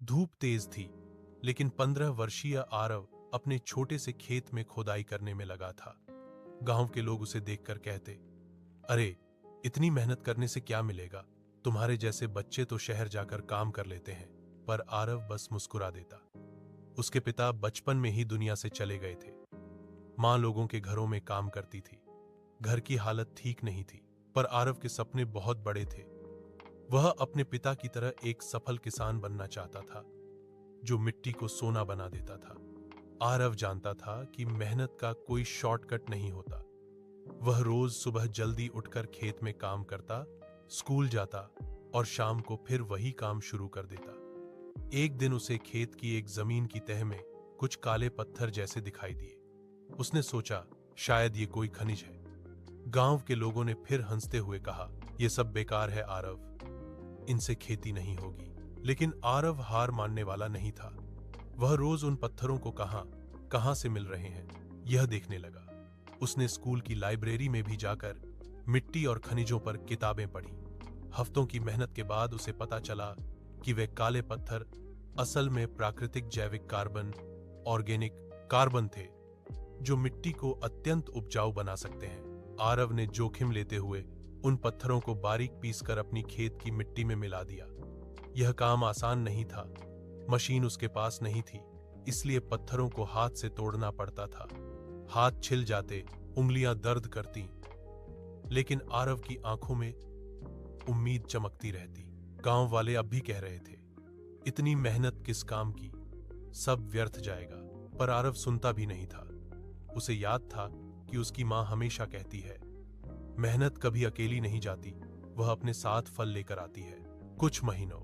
धूप तेज थी, लेकिन 15 वर्षीय आरव अपने छोटे से खेत में खोदाई करने में लगा था। गांव के लोग उसे देखकर कहते, अरे, इतनी मेहनत करने से क्या मिलेगा? तुम्हारे जैसे बच्चे तो शहर जाकर काम कर लेते हैं। पर आरव बस मुस्कुरा देता। उसके पिता बचपन में ही दुनिया से चले गए थे। मां लोगों के घरों में काम करती थी। घर की हालत ठीक नहीं थी, पर आरव के सपने बहुत बड़े थे। वह अपने पिता की तरह एक सफल किसान बनना चाहता था, जो मिट्टी को सोना बना देता था। आरव जानता था कि मेहनत का कोई शॉर्टकट नहीं होता। वह रोज सुबह जल्दी उठकर खेत में काम करता, स्कूल जाता और शाम को फिर वही काम शुरू कर देता। एक दिन उसे खेत की एक जमीन की तह में कुछ काले पत्थर जैसे दिखाई दिए। उसने सोचा, शायद ये कोई खनिज है। गांव के लोगों ने फिर हंसते हुए कहा, यह सब बेकार है आरव, इनसे खेती नहीं होगी। लेकिन आरव हार मानने वाला नहीं था। वह रोज उन पत्थरों को कहां से मिल रहे हैं, यह देखने लगा। उसने स्कूल की लाइब्रेरी में भी जाकर मिट्टी और खनिजों पर किताबें पढ़ी। हफ्तों की मेहनत के बाद उसे पता चला कि वे काले पत्थर असल में प्राकृतिक जैविक कार्बन, ऑर्गेनिक कार्बन थे, जो मिट्टी को अत्यंत उपजाऊ बना सकते हैं। आरव ने जोखिम लेते हुए उन पत्थरों को बारीक पीसकर अपनी खेत की मिट्टी में मिला दिया। यह काम आसान नहीं था। मशीन उसके पास नहीं थी, इसलिए पत्थरों को हाथ से तोड़ना पड़ता था। हाथ छिल जाते, उंगलियां दर्द करती, लेकिन आरव की आंखों में उम्मीद चमकती रहती। गांव वाले अब भी कह रहे थे, इतनी मेहनत किस काम की, सब व्यर्थ जाएगा। पर आरव सुनता भी नहीं था। उसे याद था कि उसकी मां हमेशा कहती है, मेहनत कभी अकेली नहीं जाती, वह अपने साथ फल लेकर आती है। कुछ महीनों